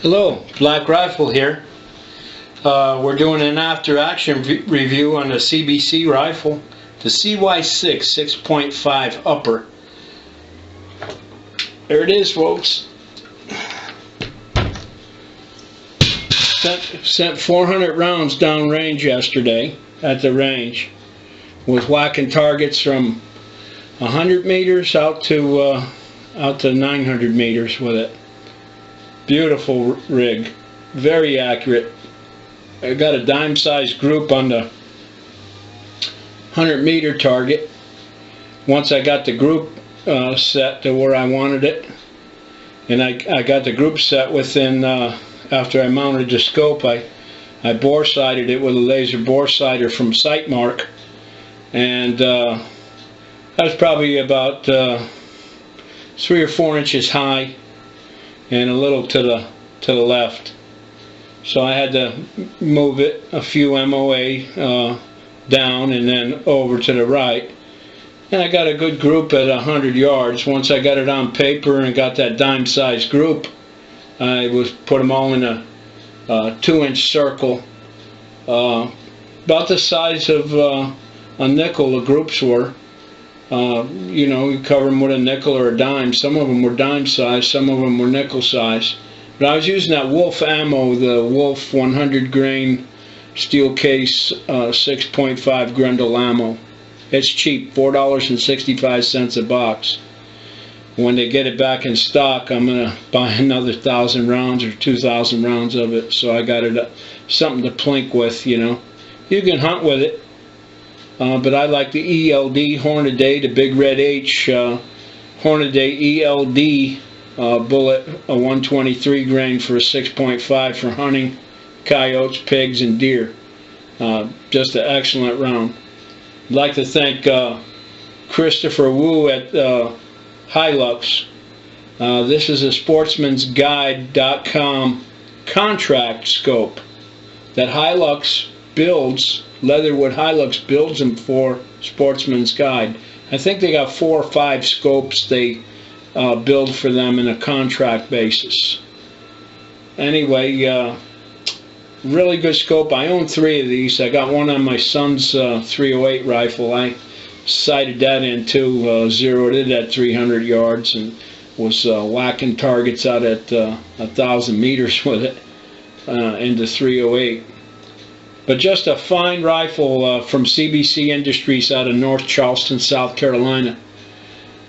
Hello, Black Rifle here. We're doing an after-action review on the CBC rifle, the cy6 6.5 upper. There it is, folks. Sent 400 rounds down range yesterday at the range. Was whacking targets from 100 meters out to 900 meters with it. Beautiful rig, very accurate. I got a dime size group on the 100 meter target. Once I got the group set to where I wanted it, and I got the group set within, after I mounted the scope, I bore sighted it with a laser bore sighter from Sightmark, and that was probably about 3 or 4 inches high and a little to the left. So I had to move it a few MOA down and then over to the right. And I got a good group at 100 yards. Once I got it on paper and got that dime size group, I put them all in a 2-inch circle, about the size of a nickel. The groups were. You know, you cover them with a nickel or a dime. Some of them were dime size, some of them were nickel size. But I was using that Wolf ammo, the Wolf 100 grain steel case 6.5 Grendel ammo. It's cheap, $4.65 a box. When they get it back in stock, I'm going to buy another 1,000 rounds or 2,000 rounds of it. So I got it something to plink with, you know. You can hunt with it. But I like the ELD Hornaday, the Big Red H Hornaday ELD bullet, a 123 grain for a 6.5 for hunting coyotes, pigs, and deer. Just an excellent round. I'd like to thank Christopher Wu at Hilux. This is a sportsmansguide.com contract scope that Hilux builds. Leatherwood Hilux builds them for Sportsman's Guide. I think they got 4 or 5 scopes they build for them in a contract basis. Anyway, really good scope. I own 3 of these. I got one on my son's 308 rifle. I sighted that in too, zeroed it at 300 yards and was whacking targets out at 1,000 meters with it into 308. But just a fine rifle from CBC Industries out of North Charleston, South Carolina.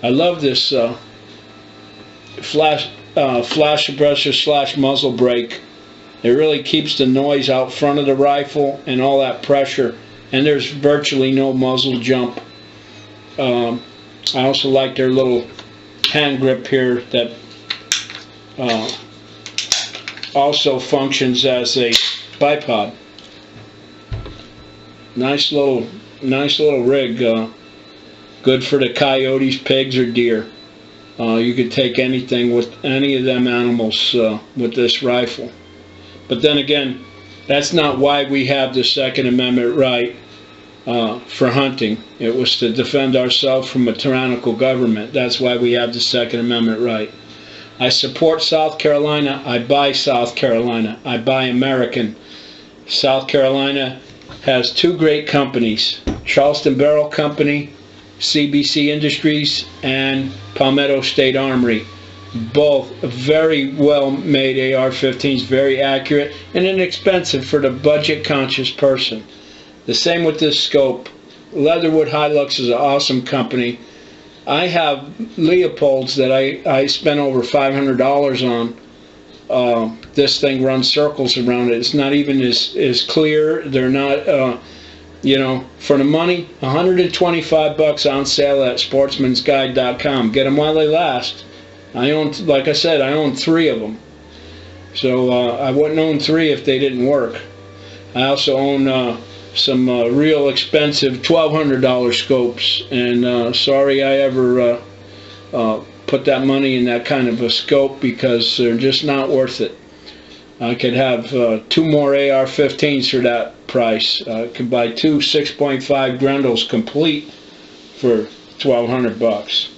I love this flash suppressor / muzzle brake. It really keeps the noise out front of the rifle and all that pressure, and there's virtually no muzzle jump. I also like their little hand grip here that also functions as a bipod. Nice little rig, good for the coyotes, pigs, or deer. You could take anything with any of them animals with this rifle. But then again, that's not why we have the Second Amendment right for hunting. It was to defend ourselves from a tyrannical government. That's why we have the Second Amendment right. I support South Carolina. I buy South Carolina. I buy American. South Carolina has 2 great companies, Charleston Barrel Company, CBC Industries, and Palmetto State Armory. Both very well made AR-15s, very accurate and inexpensive for the budget conscious person. The same with this scope. Leatherwood Hilux is an awesome company. I have Leopolds that I spent over $500 on. This thing runs circles around it. It's not even as clear. They're not, you know, for the money, $125 on sale at sportsmansguide.com. Get them while they last. I own, like I said, I own 3 of them. So I wouldn't own 3 if they didn't work. I also own some real expensive $1,200 scopes, and sorry I ever put that money in that kind of a scope because they're just not worth it. I could have 2 more AR-15s for that price. I could buy 2 6.5 Grendels complete for $1,200.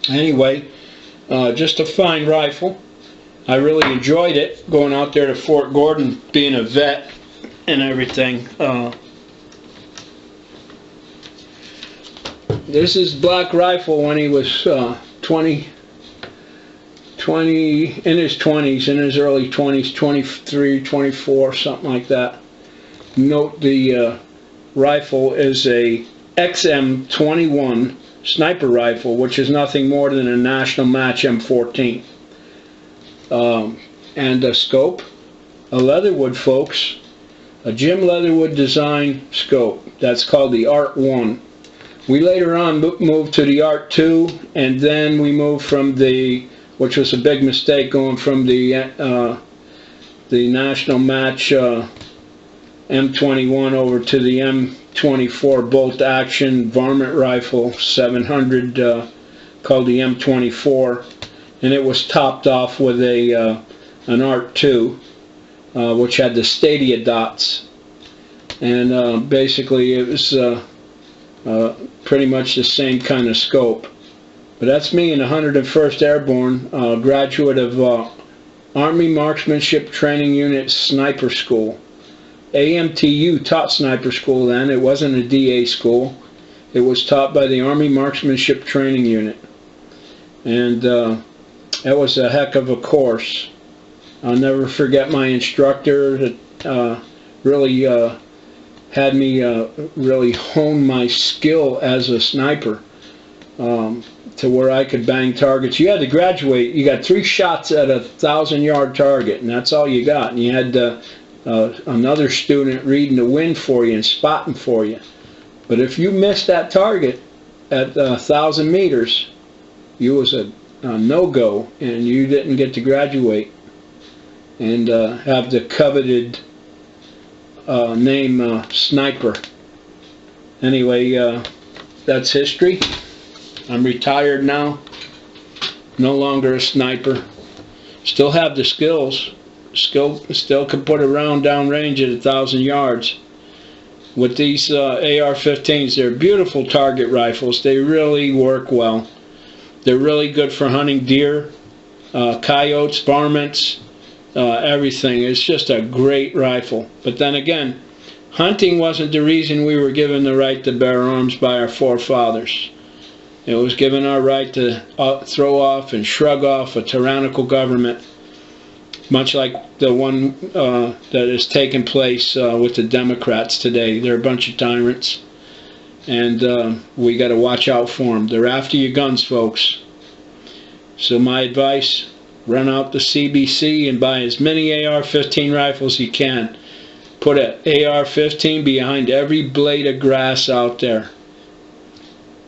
Anyway, just a fine rifle. I really enjoyed it, going out there to Fort Gordon, being a vet and everything. This is Black Rifle when he was 20, in his 20s, in his early 20s, 23, 24, something like that. Note the rifle is a XM21 sniper rifle, which is nothing more than a National Match M14. And a scope, a Leatherwood, folks, a Jim Leatherwood design scope. That's called the Art 1. We later on moved to the Art 2, and then we moved from the, which was a big mistake, going from the National Match M21 over to the M24 bolt action varmint rifle 700 called the M24, and it was topped off with a an Art 2 which had the Stadia dots, and basically it was pretty much the same kind of scope. But that's me in the 101st Airborne, graduate of Army Marksmanship Training Unit Sniper School. AMTU taught sniper school then. It wasn't a DA school. It was taught by the Army Marksmanship Training Unit. And that was a heck of a course. I'll never forget my instructor that really had me really hone my skill as a sniper to where I could bang targets. You had to graduate. You got 3 shots at a 1,000-yard target, and that's all you got. And you had another student reading the wind for you and spotting for you. But if you missed that target at 1,000 meters, you was a no-go, and you didn't get to graduate and have the coveted name Sniper. Anyway, that's history. I'm retired now, no longer a sniper. Still have the skills. Still can put a round down range at 1,000 yards. With these AR-15s, they're beautiful target rifles. They really work well. They're really good for hunting deer, coyotes, varmints, everything. It's just a great rifle. But then again, hunting wasn't the reason we were given the right to bear arms by our forefathers. It was given our right to throw off and shrug off a tyrannical government, much like the one that is taking place with the Democrats today. They're a bunch of tyrants, and we got to watch out for them. They're after your guns, folks. So my advice, run out the CBC and buy as many AR-15 rifles as you can. Put an AR-15 behind every blade of grass out there.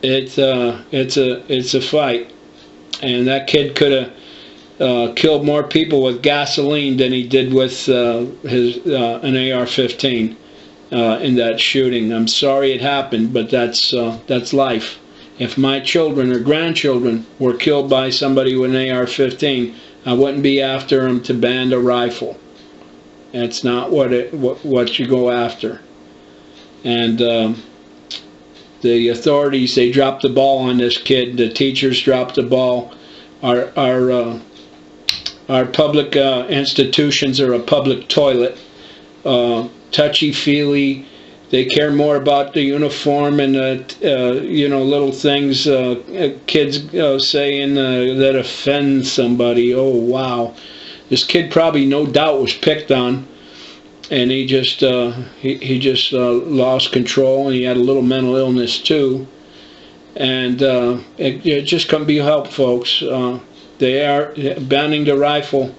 It's a fight, and that kid could have killed more people with gasoline than he did with an AR-15 in that shooting. I'm sorry it happened, but that's life. If my children or grandchildren were killed by somebody with an AR-15, I wouldn't be after them to ban a rifle. That's not what you go after. And the authorities, they dropped the ball on this kid. The teachers dropped the ball. Our public institutions are a public toilet. Touchy-feely. They care more about the uniform and you know, little things kids saying that offend somebody. Oh wow, this kid probably no doubt was picked on, and he just lost control, and he had a little mental illness too, and it just couldn't be helped, folks. They are banning the rifle.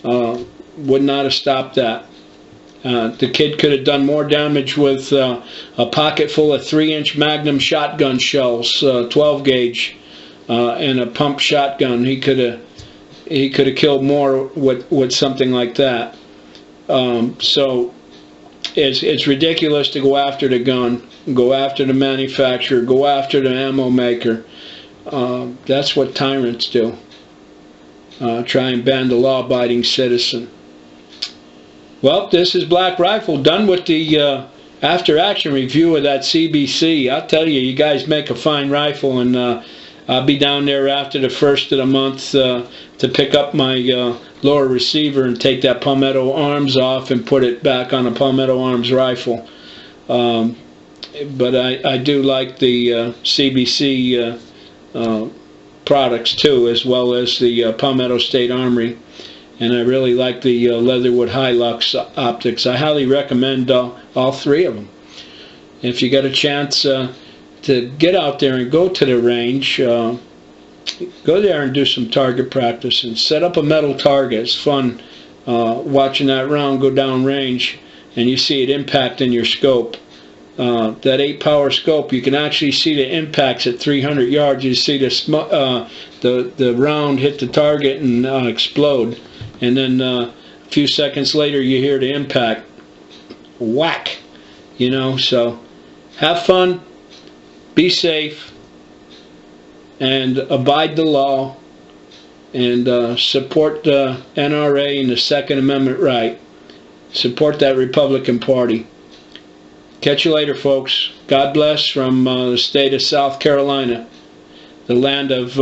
Would not have stopped that. The kid could have done more damage with a pocket full of 3-inch Magnum shotgun shells, 12 gauge, and a pump shotgun. He could have killed more with something like that. So it's ridiculous to go after the gun, go after the manufacturer, go after the ammo maker. That's what tyrants do. Try and ban the law-abiding citizen. Well, this is Black Rifle, done with the after-action review of that CBC. I'll tell you, you guys make a fine rifle, and I'll be down there after the first of the month to pick up my lower receiver and take that Palmetto Arms off and put it back on a Palmetto Arms rifle. But I do like the CBC products too, as well as the Palmetto State Armory. And I really like the Leatherwood Hilux optics. I highly recommend all three of them. If you get a chance to get out there and go to the range, go there and do some target practice and set up a metal target. It's fun watching that round go down range and you see it impact in your scope. That 8-power scope, you can actually see the impacts at 300 yards. You see the round hit the target and explode. And then a few seconds later you hear the impact. Whack! You know, so have fun, be safe, and abide the law, and support the NRA and the Second Amendment right. Support that Republican Party. Catch you later, folks. God bless from the state of South Carolina, the land of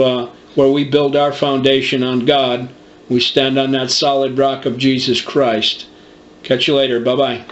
where we build our foundation on God. We stand on that solid rock of Jesus Christ. Catch you later. Bye-bye.